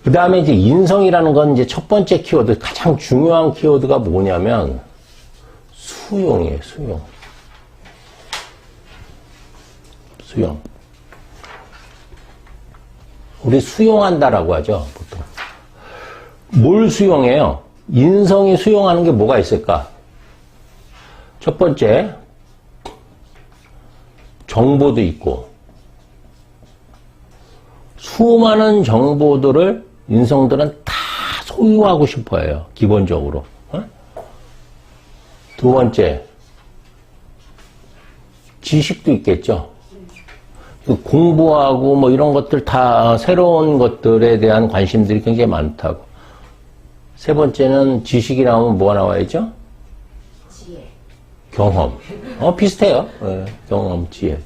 그 다음에 이제 인성이라는 건 이제 첫 번째 키워드, 가장 중요한 키워드가 뭐냐면 수용이에요, 수용. 수용. 우리 수용한다라고 하죠, 보통. 뭘 수용해요? 인성이 수용하는 게 뭐가 있을까? 첫 번째, 정보도 있고, 수많은 정보들을 인성들은 다 소유하고 싶어 해요, 기본적으로. 두 번째, 지식도 있겠죠. 공부하고 뭐 이런 것들 다 새로운 것들에 대한 관심들이 굉장히 많다고. 세 번째는 지식이 나오면 뭐가 나와야죠? 지혜. 경험. 비슷해요. 네, 경험, 지혜.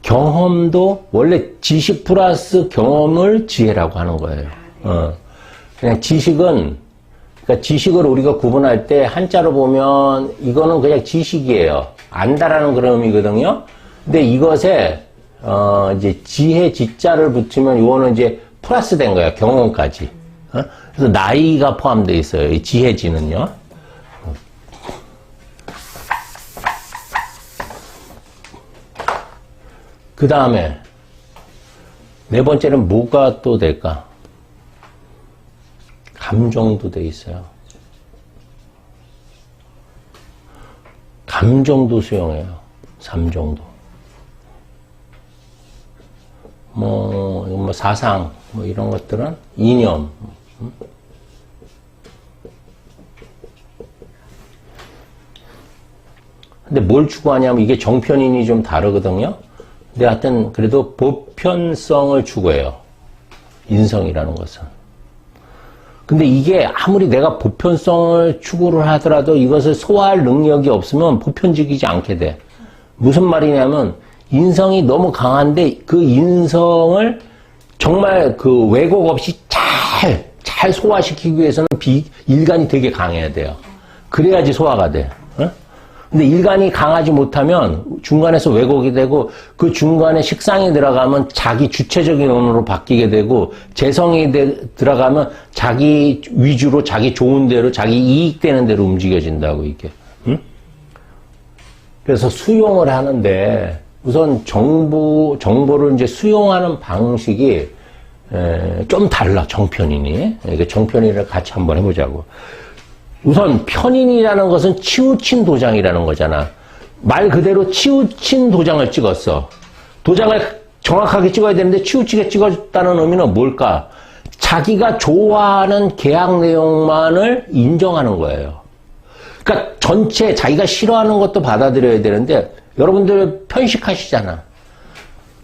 경험도 원래 지식 플러스 경험을 지혜라고 하는 거예요. 그냥 지식은, 그러니까 지식을 우리가 구분할 때 한자로 보면 이거는 그냥 지식이에요. 안다라는 그런 의미거든요. 근데 이것에, 이제 지혜 지자를 붙이면 이거는 이제 플러스 된 거예요. 경험까지. 그래서 나이가 포함되어 있어요. 이 지혜지는요. 그 다음에 네 번째는 뭐가 또 될까? 감정도 돼 있어요. 감정도 수용해요. 삼정도. 뭐 사상, 뭐 이런 것들은 이념. 근데 뭘 추구하냐면 이게 정편인이 좀 다르거든요. 근데 하여튼 그래도 보편성을 추구해요. 인성이라는 것은. 근데 이게 아무리 내가 보편성을 추구를 하더라도 이것을 소화할 능력이 없으면 보편적이지 않게 돼. 무슨 말이냐면 인성이 너무 강한데 그 인성을 정말 그 왜곡 없이 잘 소화시키기 위해서는 일간이 되게 강해야 돼요. 그래야지 소화가 돼. 근데 일간이 강하지 못하면 중간에서 왜곡이 되고 그 중간에 식상이 들어가면 자기 주체적인 언어로 바뀌게 되고 재성이 들어가면 자기 위주로 자기 좋은 대로 자기 이익되는 대로 움직여진다고 이게. 그래서 수용을 하는데 우선 정보를 이제 수용하는 방식이 좀 달라 정편인이. 정편인을 같이 한번 해보자고. 우선 편인이라는 것은 치우친 도장이라는 거잖아. 말 그대로 치우친 도장을 찍었어. 도장을 정확하게 찍어야 되는데 치우치게 찍었다는 의미는 뭘까? 자기가 좋아하는 계약 내용만을 인정하는 거예요. 그러니까 전체 자기가 싫어하는 것도 받아들여야 되는데 여러분들 편식하시잖아.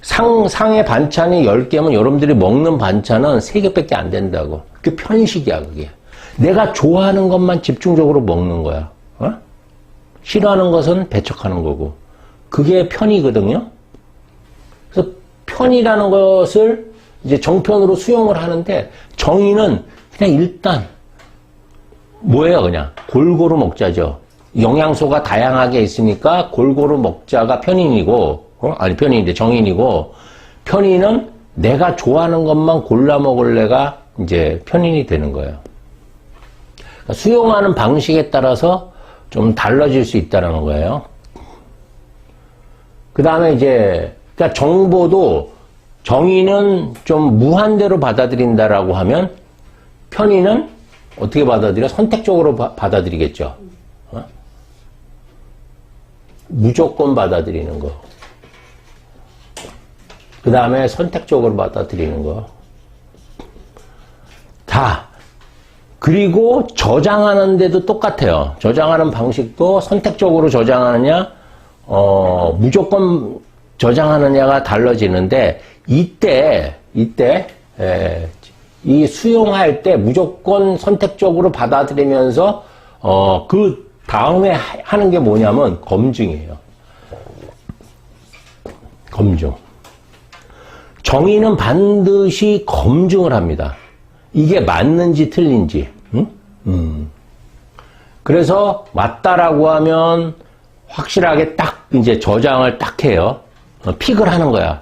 상의 반찬이 10개면 여러분들이 먹는 반찬은 3개밖에 안 된다고. 그게 편식이야 그게. 내가 좋아하는 것만 집중적으로 먹는 거야. 싫어하는 것은 배척하는 거고. 그게 편이거든요. 그래서 편이라는 것을 이제 정편으로 수용을 하는데 정의는 그냥 일단 뭐예요 그냥 골고루 먹자죠. 영양소가 다양하게 있으니까 골고루 먹자가 편인이고 아니 편인인데 정인이고 편인은 내가 좋아하는 것만 골라 먹을래가 이제 편인이 되는 거예요. 수용하는 방식에 따라서 좀 달라질 수 있다는 거예요. 그 다음에 이제, 그러니까 정보도 정의는 좀 무한대로 받아들인다라고 하면 편의는 어떻게 받아들여? 선택적으로 받아들이겠죠. 무조건 받아들이는 거. 그 다음에 선택적으로 받아들이는 거. 다. 그리고 저장하는데도 똑같아요. 저장하는 방식도 선택적으로 저장하느냐, 무조건 저장하느냐가 달라지는데, 이 수용할 때 무조건 선택적으로 받아들이면서, 그 다음에 하는 게 뭐냐면 검증이에요. 검증. 정의는 반드시 검증을 합니다. 이게 맞는지 틀린지. 그래서 맞다라고 하면 확실하게 딱 이제 저장을 딱 해요. 픽을 하는 거야.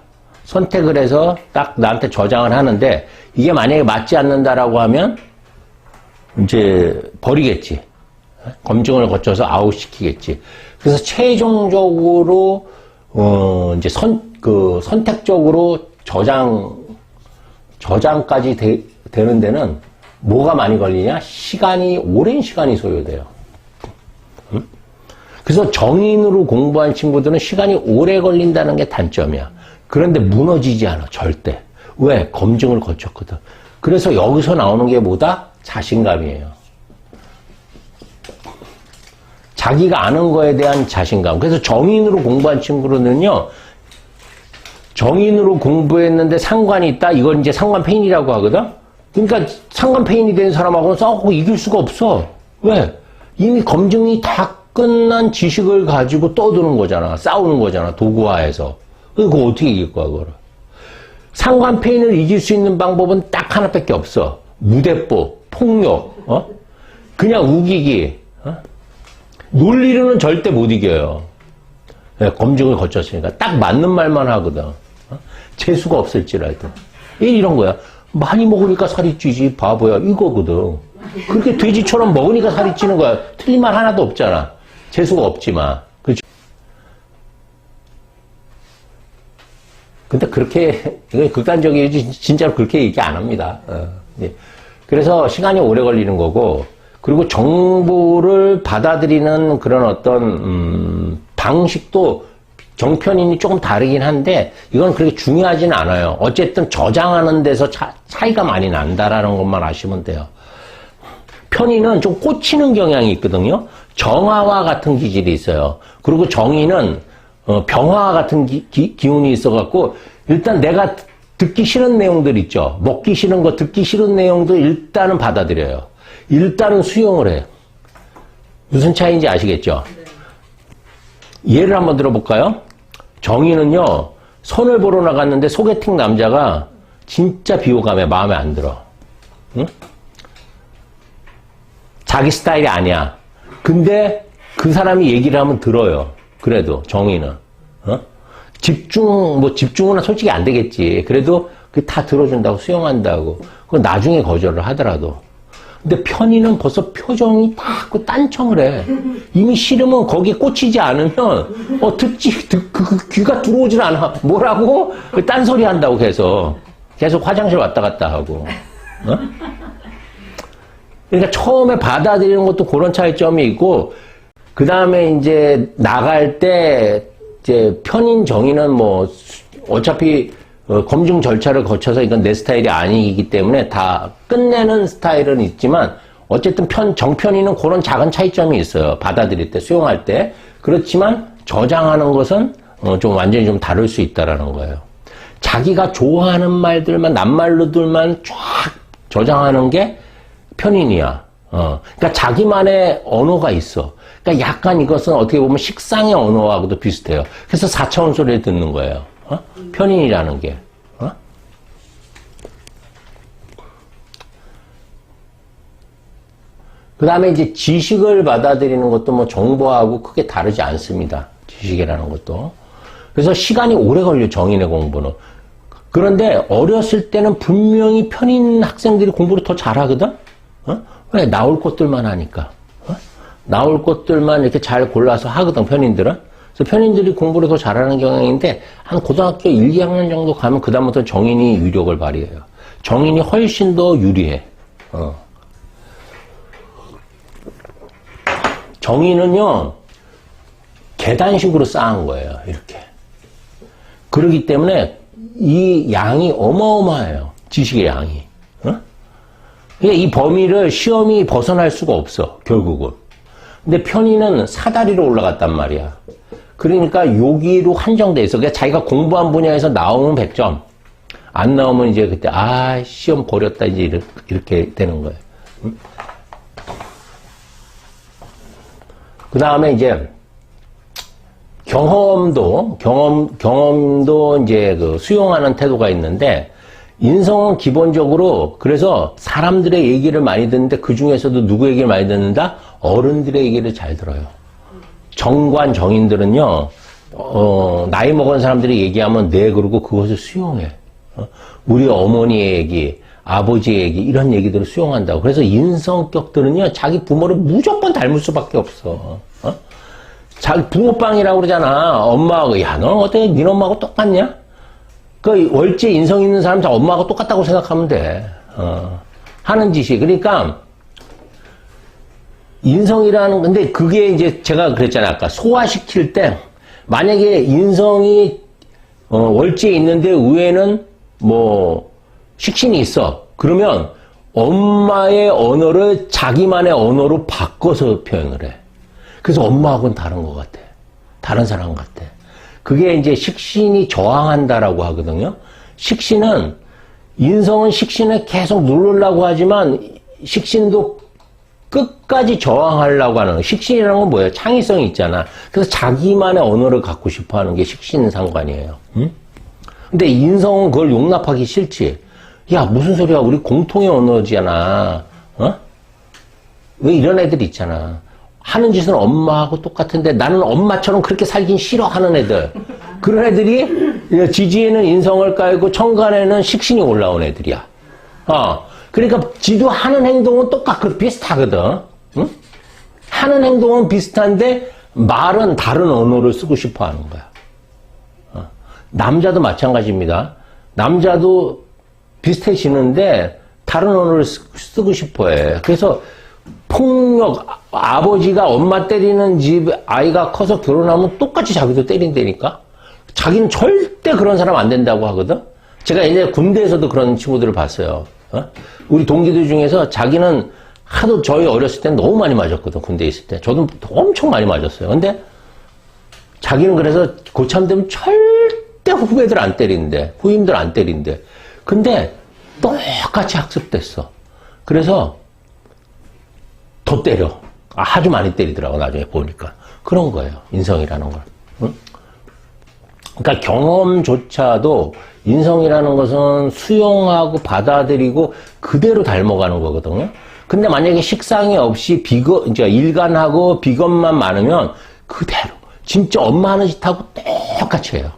선택을 해서 딱 나한테 저장을 하는데 이게 만약에 맞지 않는다라고 하면 이제 버리겠지. 검증을 거쳐서 아웃시키겠지. 그래서 최종적으로 이제 선택적으로 저장까지 되는 데는 뭐가 많이 걸리냐? 오랜 시간이 소요돼요. 그래서 정인으로 공부한 친구들은 시간이 오래 걸린다는 게 단점이야. 그런데 무너지지 않아, 절대. 왜? 검증을 거쳤거든. 그래서 여기서 나오는 게 뭐다? 자신감이에요. 자기가 아는 거에 대한 자신감. 그래서 정인으로 공부한 친구로는요, 정인으로 공부했는데 상관이 있다? 이건 이제 상관페인이라고 하거든? 그러니까 상관페인이 된 사람하고는 싸우고 이길 수가 없어. 왜? 이미 검증이 다 끝난 지식을 가지고 떠드는 거잖아. 싸우는 거잖아. 도구화해서. 그거 어떻게 이길 거야, 그거를. 상관페인을 이길 수 있는 방법은 딱 하나밖에 없어. 무대법, 폭력, 그냥 우기기, 논리로는 절대 못 이겨요. 네, 검증을 거쳤으니까. 딱 맞는 말만 하거든. 재수가 없을지라도. 이런 거야. 많이 먹으니까 살이 찌지, 바보야. 이거거든. 그렇게 돼지처럼 먹으니까 살이 찌는 거야. 틀린 말 하나도 없잖아. 재수가 없지만. 그렇죠? 근데 그렇게, 이거 극단적이지, 진짜로 그렇게 얘기 안 합니다. 예. 그래서 시간이 오래 걸리는 거고, 그리고 정보를 받아들이는 그런 어떤, 방식도 정편인이 조금 다르긴 한데, 이건 그렇게 중요하지는 않아요. 어쨌든 저장하는 데서 차이가 많이 난다라는 것만 아시면 돼요. 편인은 좀 꽂히는 경향이 있거든요. 정화와 같은 기질이 있어요. 그리고 정의는 병화와 같은 기운이 있어갖고 일단 내가 듣기 싫은 내용들 있죠. 먹기 싫은 거, 듣기 싫은 내용도 일단은 받아들여요. 일단은 수용을 해요. 무슨 차이인지 아시겠죠? 네. 예를 한번 들어볼까요? 정의는요, 선을 보러 나갔는데 소개팅 남자가 진짜 비호감해. 마음에 안 들어. 응? 자기 스타일이 아니야. 근데 그 사람이 얘기를 하면 들어요. 그래도 정의는 집중은 솔직히 안 되겠지. 그래도 그 다 들어준다고 수용한다고. 그 나중에 거절을 하더라도. 근데 편의는 벌써 표정이 딱 딴청을 해. 이미 싫으면 거기에 꽂히지 않으면 귀가 들어오질 않아. 뭐라고? 딴소리 한다고 계속 화장실 왔다 갔다 하고. 그러니까 처음에 받아들이는 것도 그런 차이점이 있고, 그 다음에 이제 나갈 때, 이제 편인 정의는 뭐, 어차피, 검증 절차를 거쳐서 이건 내 스타일이 아니기 때문에 다 끝내는 스타일은 있지만, 어쨌든 정편이는 그런 작은 차이점이 있어요. 받아들일 때, 수용할 때. 그렇지만, 저장하는 것은, 좀 완전히 좀 다를 수 있다라는 거예요. 자기가 좋아하는 말들만, 낱말로들만 쫙 저장하는 게, 편인이야. 그러니까 자기만의 언어가 있어. 그러니까 약간 이것은 어떻게 보면 식상의 언어하고도 비슷해요. 그래서 4차원 소리를 듣는 거예요. 편인이라는 게. 그 다음에 이제 지식을 받아들이는 것도 뭐 정보하고 크게 다르지 않습니다. 지식이라는 것도. 그래서 시간이 오래 걸려, 정인의 공부는. 그런데 어렸을 때는 분명히 편인 학생들이 공부를 더 잘하거든? 왜? 나올 것들만 하니까. 나올 것들만 이렇게 잘 골라서 하거든, 편인들은. 그래서 편인들이 공부를 더 잘하는 경향인데, 한 고등학교 1, 2학년 정도 가면 그다음부터 정인이 유력을 발휘해요. 정인이 훨씬 더 유리해. 정인은요, 계단식으로 쌓은 거예요, 이렇게. 그러기 때문에 이 양이 어마어마해요, 지식의 양이. 이 범위를 시험이 벗어날 수가 없어, 결국은. 근데 편의는 사다리로 올라갔단 말이야. 그러니까 여기로 한정돼 있어. 그러니까 자기가 공부한 분야에서 나오면 100점. 안 나오면 이제 그때, 시험 버렸다, 이제 이렇게 되는 거예요. 그 다음에 이제, 경험도 이제 수용하는 태도가 있는데, 인성은 기본적으로 그래서 사람들의 얘기를 많이 듣는데 그 중에서도 누구 얘기를 많이 듣는다? 어른들의 얘기를 잘 들어요. 정관, 정인들은요, 나이 먹은 사람들이 얘기하면 네, 그러고 그것을 수용해. 우리 어머니의 얘기, 아버지의 얘기, 이런 얘기들을 수용한다고. 그래서 인성격들은요, 자기 부모를 무조건 닮을 수밖에 없어. 자기 붕어빵이라고 그러잖아. 엄마하고, 야, 너 어때? 네 엄마하고 똑같냐? 그, 월제 인성 있는 사람 다 엄마하고 똑같다고 생각하면 돼. 하는 짓이. 그러니까, 인성이라는, 근데 그게 이제 제가 그랬잖아요. 아까 소화시킬 때, 만약에 인성이, 월제에 있는데 위에는 뭐, 식신이 있어. 그러면 엄마의 언어를 자기만의 언어로 바꿔서 표현을 해. 그래서 엄마하고는 다른 것 같아. 다른 사람 같아. 그게 이제 식신이 저항한다라고 하거든요. 식신은, 인성은 식신을 계속 누르려고 하지만, 식신도 끝까지 저항하려고 하는, 식신이라는 건 뭐예요? 창의성이 있잖아. 그래서 자기만의 언어를 갖고 싶어 하는 게 식신상관이에요. 응? 근데 인성은 그걸 용납하기 싫지. 야, 무슨 소리야. 우리 공통의 언어잖아. 왜 이런 애들 있잖아. 하는 짓은 엄마하고 똑같은데 나는 엄마처럼 그렇게 살긴 싫어하는 애들. 그런 애들이 지지에는 인성을 깔고 천간에는 식신이 올라온 애들이야. 그러니까 지도 하는 행동은 똑같고 비슷하거든. 응? 하는 행동은 비슷한데 말은 다른 언어를 쓰고 싶어 하는 거야. 남자도 마찬가지입니다. 남자도 비슷해지는데 다른 언어를 쓰고 싶어 해. 그래서 폭력, 아버지가 엄마 때리는 집 아이가 커서 결혼하면 똑같이 자기도 때린다니까? 자기는 절대 그런 사람 안 된다고 하거든? 제가 예전에 군대에서도 그런 친구들을 봤어요. 우리 동기들 중에서 자기는 하도 저희 어렸을 때 너무 많이 맞았거든, 군대에 있을 때. 저도 엄청 많이 맞았어요. 근데 자기는 그래서 고참 되면 절대 후배들 안 때린대. 후임들 안 때린대. 근데 똑같이 학습됐어. 그래서 더 때려. 아주 많이 때리더라고, 나중에 보니까. 그런 거예요, 인성이라는 걸. 응? 그러니까 경험조차도 인성이라는 것은 수용하고 받아들이고 그대로 닮아가는 거거든요. 근데 만약에 식상이 없이 이제 일관하고 비건만 많으면 그대로 진짜 엄마 하는 짓하고 똑같이 해요.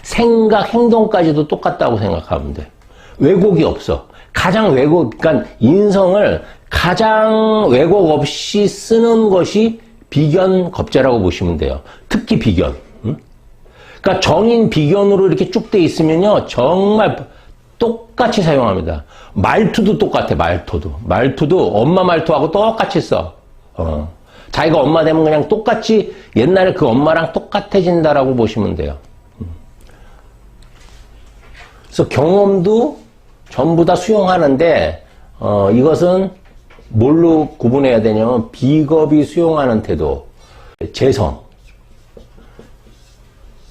생각, 행동까지도 똑같다고 생각하면 돼. 왜곡이 없어. 그러니까 인성을 가장 왜곡 없이 쓰는 것이 비견겁자라고 보시면 돼요. 특히 비견. 그러니까 정인 비견으로 이렇게 쭉 돼 있으면요, 정말 똑같이 사용합니다. 말투도 똑같아, 말투도 엄마 말투하고 똑같이 써. 자기가 엄마 되면 그냥 똑같이 옛날에 그 엄마랑 똑같아진다라고 보시면 돼요. 그래서 경험도 전부 다 수용하는데, 이것은 뭘로 구분해야 되냐면, 비겁이 수용하는 태도, 재성.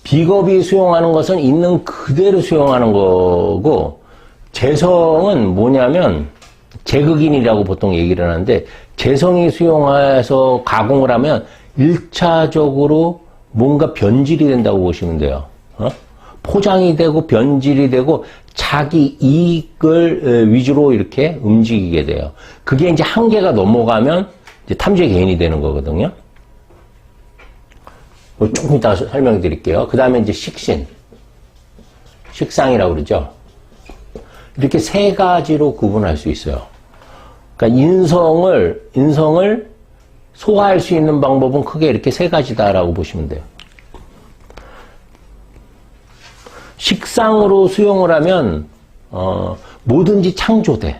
비겁이 수용하는 것은 있는 그대로 수용하는 거고, 재성은 뭐냐면, 재극인이라고 보통 얘기를 하는데, 재성이 수용해서 가공을 하면 1차적으로 뭔가 변질이 된다고 보시면 돼요. 포장이 되고 변질이 되고 자기 이익을 위주로 이렇게 움직이게 돼요. 그게 이제 한계가 넘어가면 이제 탐지의 개인이 되는 거거든요. 조금 이따 설명드릴게요. 그 다음에 이제 식신. 식상이라고 그러죠. 이렇게 세 가지로 구분할 수 있어요. 그러니까 인성을 소화할 수 있는 방법은 크게 이렇게 세 가지다라고 보시면 돼요. 식상으로 수용을 하면 뭐든지 창조돼.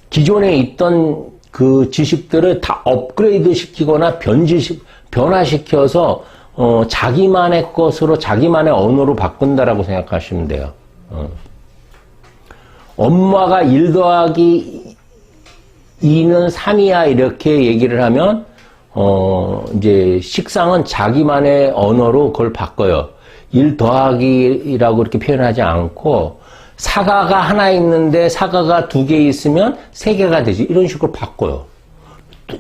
기존에 있던 그 지식들을 다 업그레이드 시키거나 변화시켜서 자기만의 것으로 자기만의 언어로 바꾼다라고 생각하시면 돼요. 엄마가 1 더하기 2는 3이야 이렇게 얘기를 하면 이제 식상은 자기만의 언어로 그걸 바꿔요. 1 더하기라고 이렇게 표현하지 않고 사과가 하나 있는데 사과가 2개 있으면 3개가 되지. 이런 식으로 바꿔요.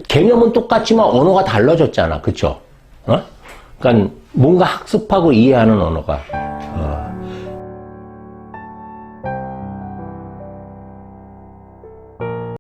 개념은 똑같지만 언어가 달라졌잖아. 그쵸? 그러니까 뭔가 학습하고 이해하는 언어가.